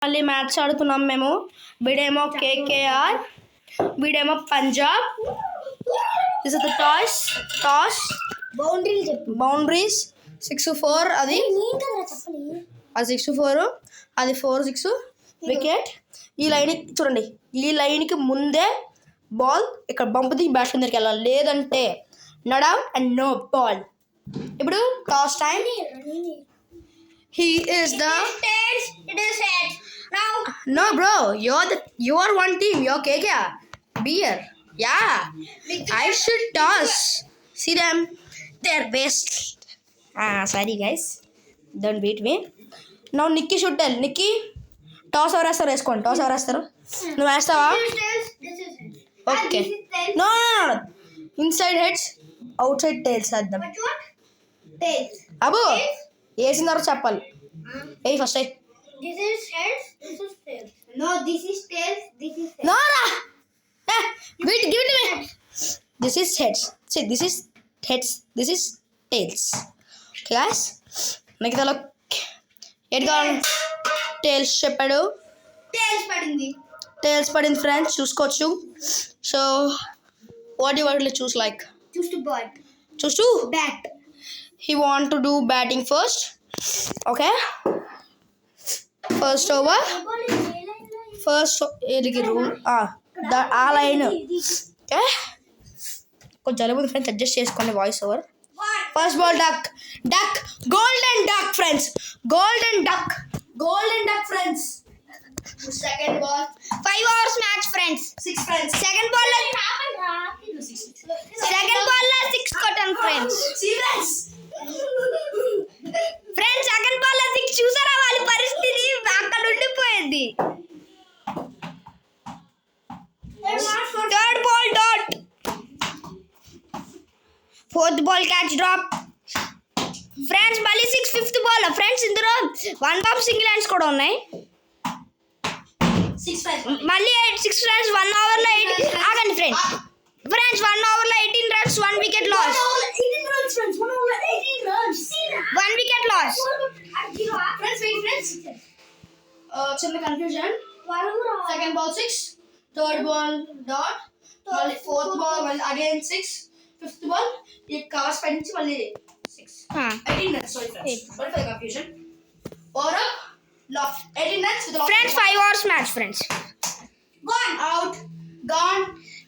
మళ్ళీ మ్యాచ్ ఆడుతున్నాం మేము. వీడేమో కేకేఆర్, వీడేమో Punjab. This is the toss boundaries 6-4. అది 6-4, అది 4-6 వికెట్. ఈ లైన్ చూడండి, ఈ లైన్కి ముందే బాల్ ఇక్కడ బంపుది బ్యాట్స్మెన్ దగ్గరికి వెళ్ళాలి, లేదంటే not out and no ball. ఇప్పుడు toss time. He is the tails, it is heads. Now no bro, you're one team, you're KKR. Be here. Yeah, I should toss. See them, they're best. Sorry guys, don't beat me. Now Nikki should tell. Nikki, toss or వేస్తారు, వేసుకోండి. Toss ఎవరు వేస్తారు? నువ్వు వేస్తావా? this is heads. Okay. This is tails. No. Inside heads, outside tails వేద్దాం. But what? Tails. అబ్బో Tails? వేసిన తర్వాత చెప్పాలి. ఏ ఫస్ట్ అయ్యి. This is heads. This is tails. No, this is tails. This is heads. No. Wait, give it to me. This is heads. See, this is heads. This is tails. Okay, guys. మిగతాలో ఎటు కావాలి? Tiles చెప్పాడు. Tails పడింది. Tiles పడింది friends, చూసుకోవచ్చు. So what you want to choose like? Choose to bat. Choose to Bat. he want to do batting first. Okay, first over. First ఇది rule ఆ line. Okay, కొంచెం జలుబు ఫ్రెండ్స్, అడ్జస్ట్ చేసుకోండి voice over. First ball duck golden duck friends, golden duck friends. Second ball 5 hours match, friends. 6 friends. Second ball లో 6 కొట్టాను friends. Friends second ball లో 6 చూసారా వాళ్ళ పరిస్థితి అక్కడ ఉండిపోయింది. Third ball dot. Fourth ball catch drop. Friends మళ్ళీ 6 fifth ball friends. ఇందులో 1 టాప్ సింగిల్ హ్యాండ్స్ కూడా ఉన్నాయి. మళ్ళీ 6 రన్స్ 1 ఓవర్ లో. ఆగండి ఫ్రెండ్స్. 1 ఓవర్ లో 18 runs, 1 wicket loss. 1 wicket loss. చిన్న confusion. Second ball 6, third ball dot, మళ్ళీ ఫోర్త్ బాల్ మళ్ళీ అగైన్ 6, ఫిఫ్త్ బాల్ ఈ కవర్స్ పై నుంచి మళ్ళీ 6. 18 runs. Sorry friends, what for confusion. Over last 18 runs with friends 5 hours match friends. gone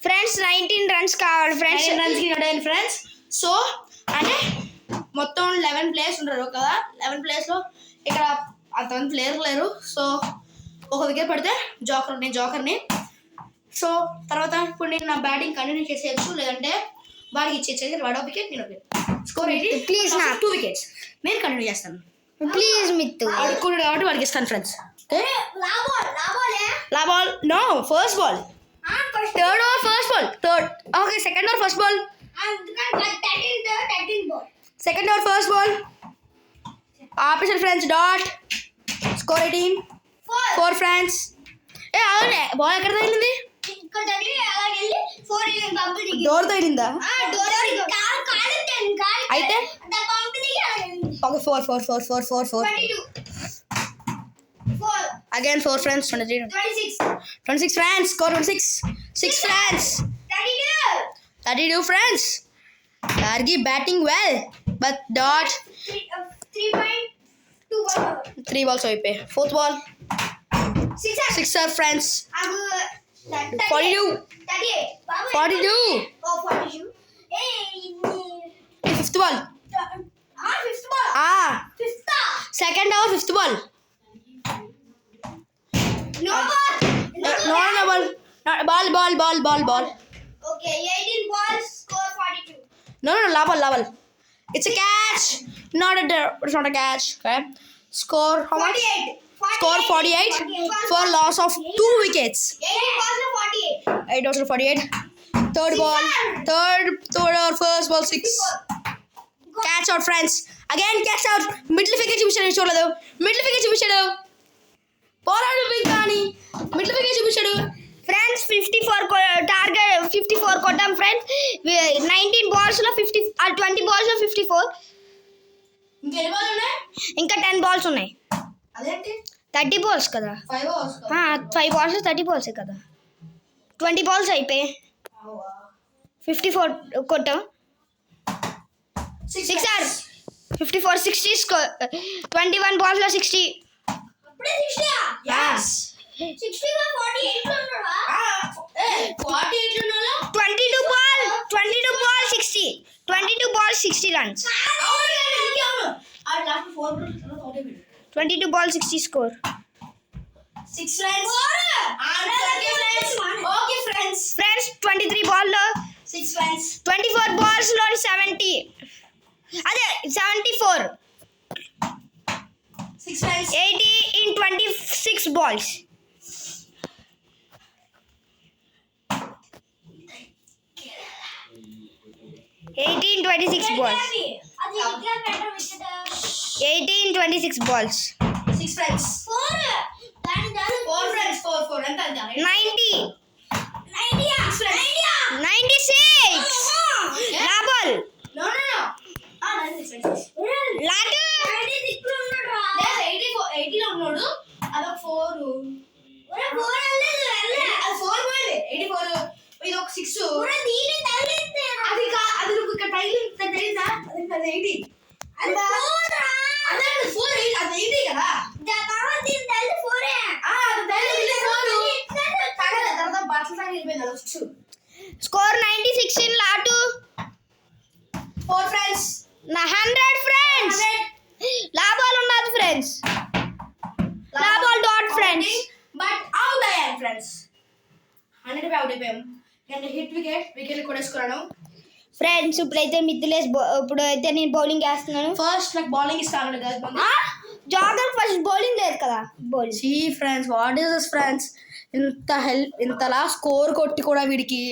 friends 19 runs కావాలి friends. 19 runs కి ready friends. So అంటే మొత్తం 11 ప్లేయర్స్ ఉంటారు కదా. 11 ప్లేయర్స్ లో ఇక్కడ అంతమంది ప్లేయర్ లేరు. సో ఒక వికెట్ పడితే జోకర్ని. సో తర్వాత ఇప్పుడు నేను నా బ్యాటింగ్ కంటిన్యూ చేసేయచ్చు, లేదంటే వాడికి ఇచ్చేసేది. వాడు వికెట్, నేను వికెట్. స్కోర్ 18. Please, 2 వికెట్స్ నేను కంటిన్యూ చేస్తాను. ప్లీజ్ మిత్తు. ఆడుకున్నాడు కాబట్టి వాడికి ఇస్తాను ఫ్రెండ్స్. లా ball no, first ball. Third over first ball. Okay, second over first ball. Second over first ball ఆపేసారు ఫ్రెండ్స్. డాట్. స్కోర్ 18. 4 ఫ్రెండ్స్. అవునే బాల్ ఎక్కడ తగిలింది? డోర్ తగిలిందా? అయితే okay, 4 again 4 friends. 26 friends. Score 26. 6 friends. 32 friends. Gargi batting well, but dot 3 balls అయిపోయి. Fourth ball 6 friends. 42. Fifth ball. Second over fifth ball. No ball. Okay, 18 balls, score 42. No, level. It's a catch. It's not a catch. Okay. Score how much? 48. Score 48 for loss of 2 wickets. 18 balls to 48. 8 balls to 48. Third ball. Third or first ball 6. Catch out friends. Again catch out. Middle finger చూపించాడు. Middle finger చూపించాడు. పోరాడు బిగాని. Middle finger చూపించాడు. Friends 54 target 54 కొట్టాం friends. 19 balls లో 20 balls లో 54. ఇంకెన్ని ball ఉన్నాయి? ఇంకా 10 బాల్స్ ఉన్నాయి. అదేంటి 30 balls కదా 5 hours. 5 balls 30 balls కదా 20 balls అయిపోయి 54 కొట్టు 6 ఆర్ 54 60 స్కోర్ 21 balls లో 60 అప్పుడే 60 Yes. 60 గా 48 ఉన్నాడా 48 ఉన్నోళ్ళు 22 ball 60 22 balls 60 runs అవును. ఆ లాస్ట్ 4 balls తర్వాత ఒకటే bit. 22 balls 60 score 6 friends. Okay friends. friends 23 ball లో 6 friends. 24 balls లో 70 అదే 74 6 friends. 80 in 26 balls 80 in 26 balls అది ఇట్లా పెట్ట వికెట్ 80 in 26 balls 6 friends. 4 దాని 4 friends. 4 ఎంత అంత 90 90 96 నా బాల్ No. 96 friends. లాటు 96 ఉన్నాడు రా లేదు 80 లో ఉన్నాడు. అదొక 4. ఒరే 4 అల్లదు అల్ల అది 4 పోయింది. 84. ఇది ఒక 6. ఒరే దీని తగిలింది అది నువ్వు ఇక్కడ తగిలిందా? అది 80. అది 4 రా అదే 4 అది 80 కదా. దా తర్వాత దీని తగిలి 4 అది తగిలింది 4. తగలే తర్వాత బట్టలు తగిలిపోయింది అది 6. Score 96 in lot 4 friends. నా 100 friends నా బాల్ ఉన్నది ఫ్రెండ్స్ నా ball dot friends but out అయ్యాను ఫ్రెండ్స్. 100 అవుట్ అయిపోయాం. కానీ హిట్ వికెట్ కూడా వేసుకున్నాను. ఫ్రెండ్స్ ఇప్పుడైతే మిత్తులేసి ఇప్పుడు అయితే నేను బౌలింగ్ వేస్తున్నాను ఫస్ట్ నాకు బౌలింగ్ ఇస్తాను కదా. జాగర్ ఫస్ట్ బౌలింగ్ లేదు కదా bowling see friends what is this friends ఇంతలా స్కోర్ కొట్టి కూడా వీడికి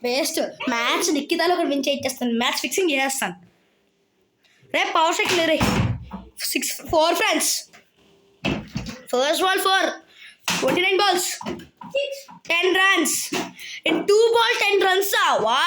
వేస్ట్. మ్యాచ్ నిక్కితాలో ఒకటి విన్ చేయించేస్తాను. మ్యాచ్ ఫిక్సింగ్ చేసేస్తాను. రేపు power cycle ray 4 friends. First ball 4 29 balls 10 runs in 2 balls 10 runs. వా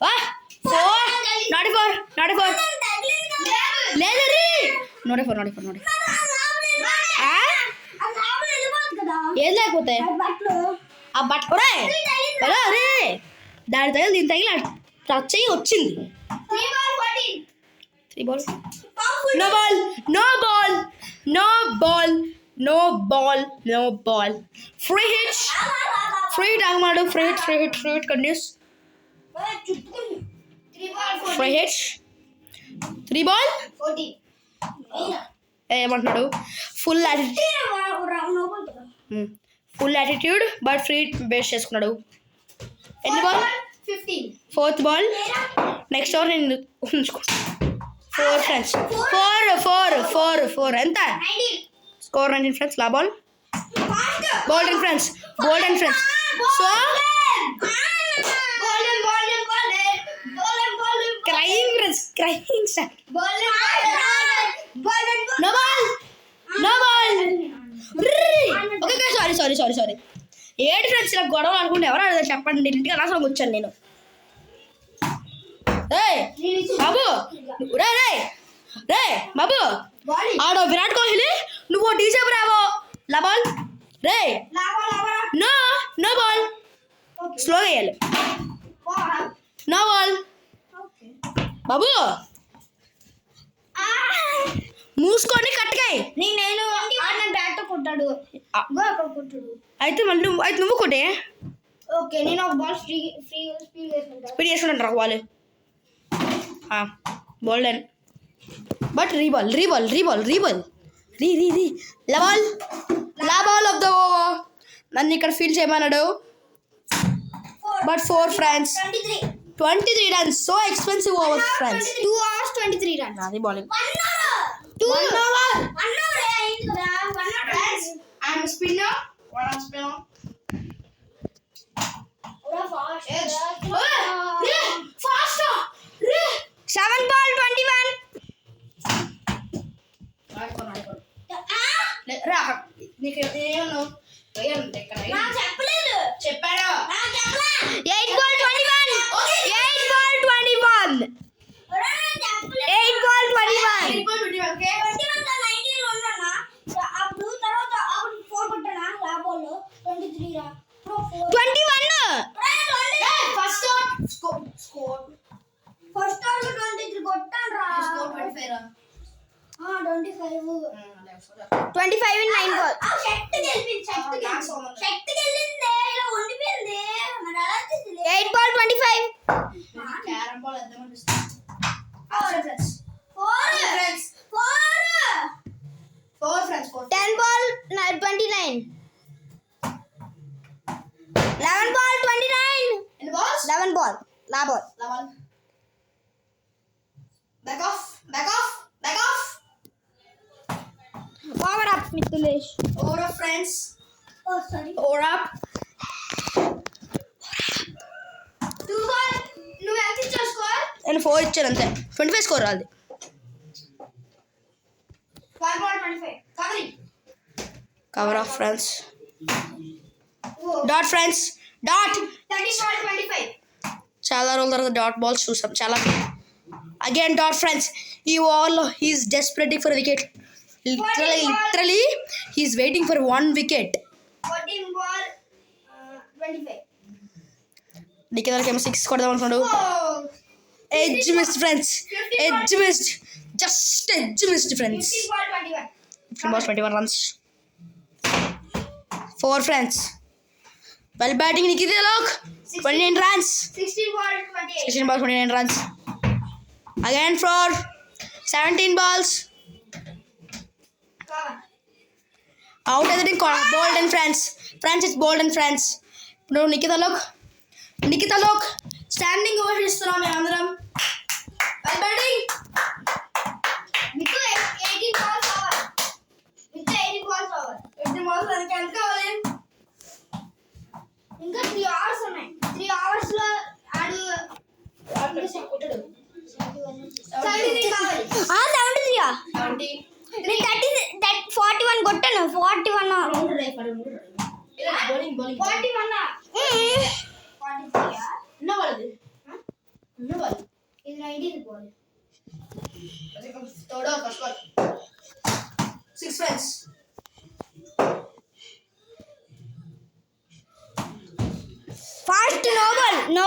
4 44 లేదు రీ 44 ఏది లేకపోతే ఆ బట్ హలో రే దాని తగిలి దీని తగిలి టచ్ అయ్యి వచ్చింది. 3 balls no ball free hit ఆగమాడు free hit continuous free hit 3 ball ఏమంటున్నాడు full attitude but free base చేసుకున్నాడు. ఎన్ని ball 4th ball next over నేను ఉంచుకుంటాను. 4 ఫ్రెండ్స్ 4 ఎంత స్కోర్ 19 ఫ్రెండ్స్. లా ball bowled friends so crying sir no ball okay sorry ఏడు friends ఇలా గొడవలు అనుకుంటే ఎవరు అడగదు చెప్పండి. ఇంటికి అనవసరం వచ్చాను నేను. బాబు రే బాబు ఆడో విరాట్ కోహ్లీ నువ్వు డీజే బ్రావో లా బాల్ రే నో బాల్ స్లో వేయాలి. నో బాల్ బాబు మూసుకొని కట్టుకాయి. నేను బ్యాట్ తో కొట్టాడు అక్కడ కొట్టాడు అయితే నువ్వు కొట్టే ఓకే నేను ఒక బాల్ ఫ్రీ స్పీడ్ వేసుకుంటా స్పీడ్ చేసుకుంటారు వాళ్ళు బోల్డెన్ బట్ రీబాల్ లాబాల్ ఆఫ్ ద ఓవర్ నన్ను ఇక్కడ ఫీల్ చేయమన్నాడు. But 4 friends 23 runs so expensive over friends 2 hours 23 runs అది బౌలింగ్ 1 hour అయింది కదా 1 hour friends I am spinner faster 7 ball 21 రా నీకు ఏమన్నా నాకు చెప్పలేదు చెప్పాడు 8 ball 21 8 ball 21 ఒరే నాకు చెప్పలేదు 8 ball 21 ఓకే 21 గా 19 లో ఉన్నానా అప్పుడు 23 రా. Bro, 4. 21. First score first or 23 కొట్టాన్రా. స్కోర్ 25 రా. 25. 25 in 9 balls. ఆ శక్తి గెలిపింది. శక్తి గెలిందే. ఇలా ఉండిపోయింది. మరి అలా తీసిలే. 8 ball 25. క్యారమ్ బాల్ ఎంత అనిపిస్తుంది? ఫ్రెండ్స్ 4. Friends 4 10 ball 29. 11 ball 29. ఎన్ని balls 11 ball. La ball. లవల్ back of Power up, Mithulesh. Over of friends Oh, sorry. Over up 2 ball. నువ్వు ఎంత ఇచ్చావు స్కోర్? నేను 4 ఇచ్చాను అంతే. 25 స్కోర్ రాదు. 1 ball 25. Covering. Cover off friends dot friends dot 30 ball 25. చాలా రోజుల తర్వాత డాట్ బాల్స్ చూసాం. చాలా అగైన్ డాట్ ఫ్రెండ్స్. ఈ ball he's desperating for wicket. Literally he's waiting for 1 wicket. 14 ball 25. నీకేమో 6 కొడదాం అనుకున్నాడు. Oh. Edge missed friends. Edge missed. Just edge missed friends. 15 ball 21. 15 balls 21 runs. 4 friends. Well batting Nikita Lok 29 runs. 16 ball 28. 16 balls 29 runs. Again for 17 balls. Cover. Out as it in bold and friends. Friends it's bold and friends. Now Nikita Lok standing over ఇస్తున్నాం మేమందరం. Well batting. Mithu 18 balls over. Mithu 18 balls over. 18 balls దానికి ఎంత కావాలి? ఇంకా 3 hours ఉన్నాయి. 3 hours లో ఆడు కొట్టడు. 73 కావాలి. 73. 70. నేను 41 కొట్టాను. 41. బౌలింగ్ 41 ఆ? 43 ఆ? ఉన్న వాళ్ళది. ఇది 19 ball. Third or first ball. 6 friends. Fast no ball. No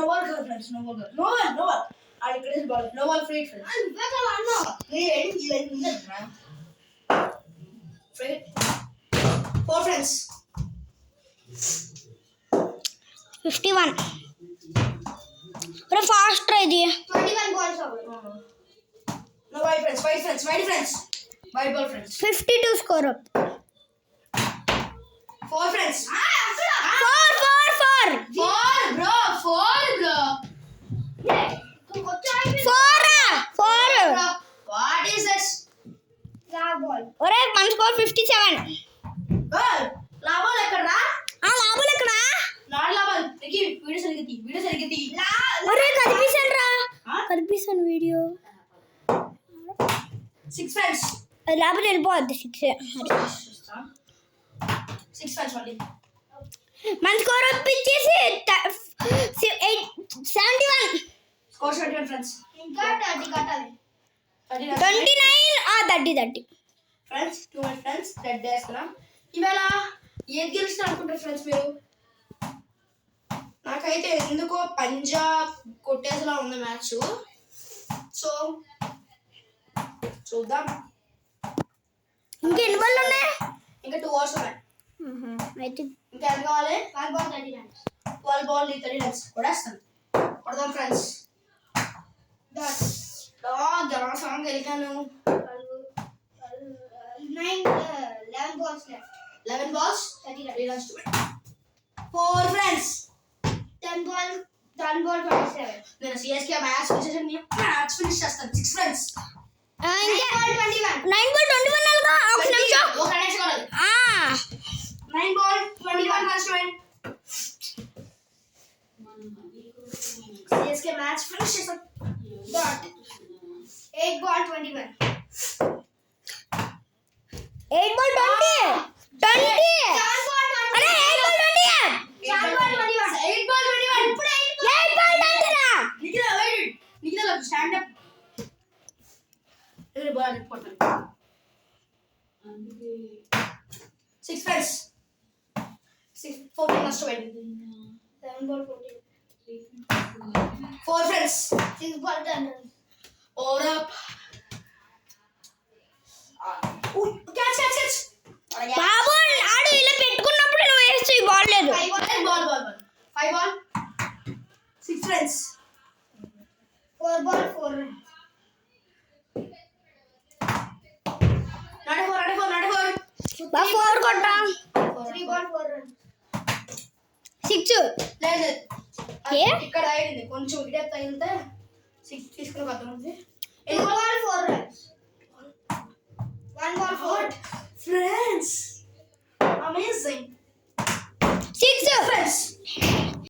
ball friends. No ball. I decrease ball. No ball free friends. నువ్వే కదా అన్నావు. Free. 4 friends. 51. Bro, fast try ఇది. 21 balls over. No wide friends. Wide ball friends. 52 score up. 4 friends. అక్కడ 4. 4 bro. కొంచెం అయిపోయింది. 4. Bro, what is this? రా ball. ఒరే మన స్కోర్ 57. Girl, లాభాలు ఎక్కడరా? లాభాలు ఎక్కడ? నాట్ లాభాలు. వీడియో సరిగ్గా తీ. ఒరే కనిపిస్తాను వీడియో. 6 friends. అది లేకపోతే వెళ్ళిపోద్ది 6. 6 friends only. మన స్కోర్ వచ్చేసి 71. Score 71 friends. ఇంకా 30 కట్టాలి. 29. 30. ఫ్రెండ్స్ 2 ఫ్రెండ్స్ రెడ్ వేస్తున్నాం. ఇవాళ ఏది గెలుస్తా అనుకుంటారు ఫ్రెండ్స్ మీరు? నాకైతే ఎందుకో పంజాబ్ కొట్టేసేలా ఉంది మ్యాచ్. సో చూద్దాం. ఇంకా ఎన్ని బాల్ ఉన్నాయి? ఇంకా 2 hours ఉన్నాయి. అయితే ఇంకా ఎంత కావాలి? 1 ball 30 runs. 12 ball 30 runs కొడేస్తాను. కొడదాం ఫ్రెండ్స్. సాంగ్ గెలిచాను. 11 balls left. 11 balls 30 runs. 3 runs to win. 4 friends. 10 ball 27. నేను సిఎస్కే మ్యాచ్ ఫినిష్ చేస్తాను. 6 friends. ఇంకా 9 ball 21. 9 బాల్ 21 అల్గా. ఒక నిమిషం. ఒక నిమిషం కావాలి. 9 ball 21 runs to win. CSK match finish చేస్తాను. Dot. 8 ball 21. 8 బాల్ 20. 20. 7 ball 20. అరే 8 బాల్ 20. 7 ball 21. 8 ball 21. ఇప్పుడు 8 8 బాల్ 20 రా. Nikhila wait. Nikhila stand up. ఎవరి బాల్ కొట్టాలి. 6 friends. 14 నష్టపోయింది. 7 ball 14. 4 friends. 6 ball 10 runs. Over up. Catch. బాబు ఆడు ఇలా పెట్టుకున్నప్పుడు నువ్వు వేస్ట్ ఈ బాల్ లేదు. 5 ball. 6 friends. 4 ball 4 runs. Not a 4. బా 4 కొట్టా. 3 ball 4 runs. 6. లేదు. ఏ? ఇక్కడ అయింది కొంచెం ఇటే తగిలితే 6 తీసుకుని అర్థం ఉంది. 2 ball 4 runs. 1 ball 4. Friends. Amazing. 6. Friends.